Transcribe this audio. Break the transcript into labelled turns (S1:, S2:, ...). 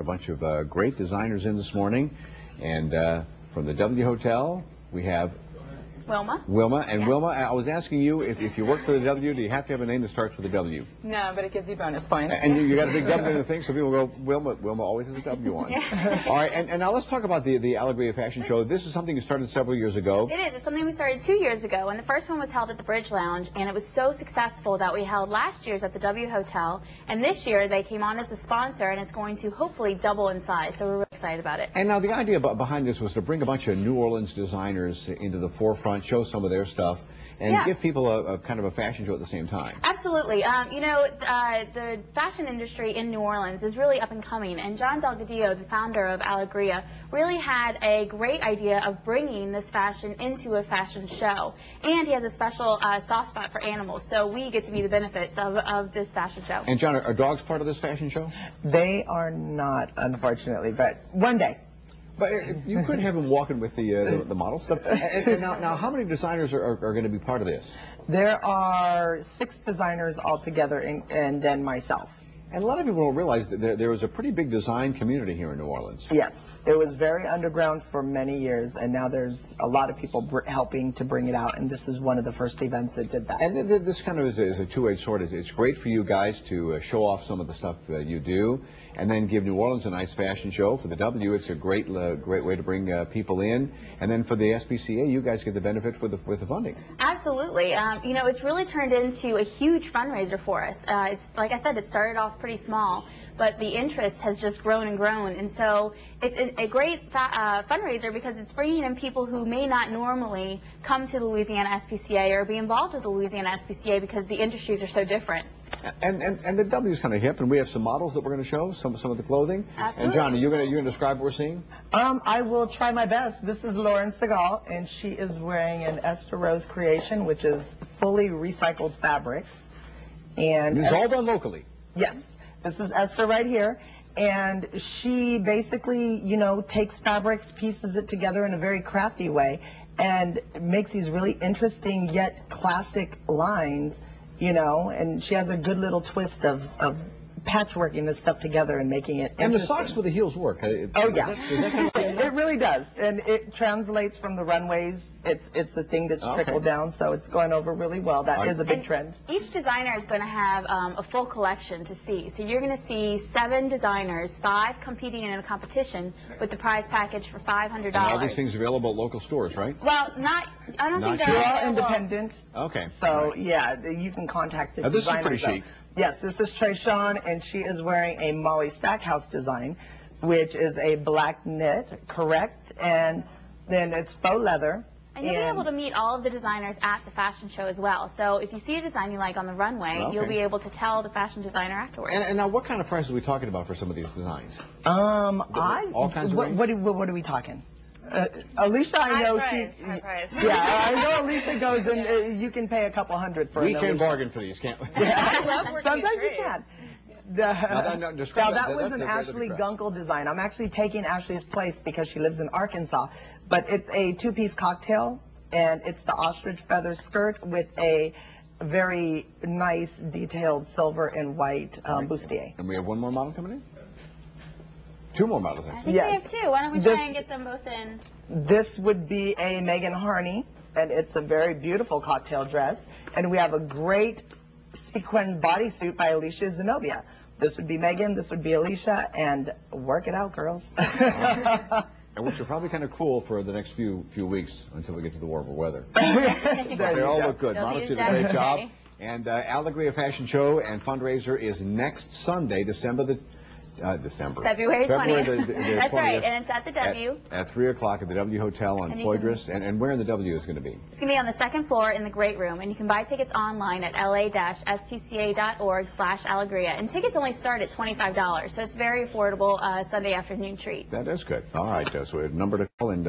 S1: bunch of great designers in this morning. And from the W Hotel, we have
S2: Wilma.
S1: Wilma. And
S2: Yeah.
S1: Wilma, I was asking you, if you work for the W, do you have to have a name that starts with a W?
S2: No, but it gives you bonus points.
S1: And you got a big W in the thing, so people go, Wilma always has a W on.
S2: Yeah.
S1: All right, and now let's talk about the Alegria Fashion Show. This is something you started several years ago.
S2: It is. It's something we started 2 years ago, and the first one was held at the Bridge Lounge, and it was so successful that we held last year's at the W Hotel, and this year they came on as a sponsor, and it's going to hopefully double in size, so we're really excited about it.
S1: And now the idea behind this was to bring a bunch of New Orleans designers into the forefront, show some of their stuff, and give people a kind of a fashion show at the same time.
S2: Absolutely. You know, the fashion industry in New Orleans is really up and coming, and John Delgadillo, the founder of Alegria, really had a great idea of bringing this fashion into a fashion show. And he has a special soft spot for animals, so we get to be the benefits of this fashion show. And
S1: John, are dogs part of this fashion show?
S3: They are not, unfortunately, but one day.
S1: But you could have him walking with the model stuff. And now, how many designers are going to be part of this?
S3: There are 6 designers altogether, and then myself.
S1: And a lot of people don't realize that there was a pretty big design community here in New Orleans.
S3: Yes, it was very underground for many years, and now there's a lot of people helping to bring it out, and this is one of the first events that did that.
S1: And this kind of is a two-edged sword. It's great for you guys to show off some of the stuff you do, and then give New Orleans a nice fashion show. For the W, it's a great way to bring people in, and then for the SPCA, you guys get the benefit with the funding.
S2: Absolutely. You know, it's really turned into a huge fundraiser for us. It's like I said, it started off pretty small, but the interest has just grown and grown, and so it's a great fundraiser because it's bringing in people who may not normally come to the Louisiana SPCA or be involved with the Louisiana SPCA because the industries are so different.
S1: And the W is kind of hip, and we have some models that we're going to show, some of the clothing.
S2: Absolutely.
S1: And John, are you going to describe what we're seeing?
S3: I will try my best. This is Lauren Segal, and she is wearing an Esther Rose creation, which is fully recycled fabrics. And
S1: it's all done locally.
S3: Yes. This is Esther right here, and she basically, you know, takes fabrics, pieces it together in a very crafty way, and makes these really interesting yet classic lines, you know, and she has a good little twist of patchworking this stuff together and making it interesting.
S1: And the socks with the heels work.
S3: Oh, yeah. It really does, and it translates from the runways. It's a thing that's trickled down, so it's going over really well. That is a big trend.
S2: Each designer is going to have a full collection to see. So you're going to see 7 designers, 5 competing in a competition with the prize package for $500.
S1: And all these things available at local stores, right?
S2: Well, I don't think
S3: They're all independent.
S1: Okay.
S3: So, yeah, you can contact the
S1: this
S3: designer.
S1: is pretty chic.
S3: Yes, this is Trayshawn, and she is wearing a Molly Stackhouse design, which is a black knit, correct? And then it's faux leather.
S2: And you'll be able to meet all of the designers at the fashion show as well. So if you see a design you like on the runway, you'll be able to tell the fashion designer afterwards.
S1: And now, what kind of prices are we talking about for some of these designs?
S3: All kinds of what are we talking? Alicia, I know
S2: high price.
S3: Yeah, I know Alicia goes and you can pay a couple $100 for.
S1: We can bargain for these, can't we?
S3: Yeah. Sometimes you can. Now that was an Ashley Gunkel design. I'm actually taking Ashley's place because she lives in Arkansas. But it's a 2-piece cocktail, and it's the ostrich feather skirt with a very nice detailed silver and white bustier.
S1: And we have one more model coming in? 2 more models, actually.
S2: I think we have 2. Why don't we try and get them both in?
S3: This would be a Megan Harney, and it's a very beautiful cocktail dress. And we have a great sequin bodysuit by Alicia Zenobia. This would be Megan, this would be Alicia, and work it out, girls.
S1: And which are probably kind of cool for the next few weeks until we get to the warmer weather. They all look good. Models did a great job. And Alegria Fashion Show and fundraiser is next Sunday,
S2: February 20th. That's
S1: 20th,
S2: right, and it's at the W.
S1: At 3 o'clock at the W Hotel on Poydras. And where in the W is going to be?
S2: It's going to be on the 2nd floor in the Great Room, and you can buy tickets online at la-spca.org/Alegria. And tickets only start at $25, so it's very affordable Sunday afternoon treat.
S1: That is good. All right, so we have a number to call, and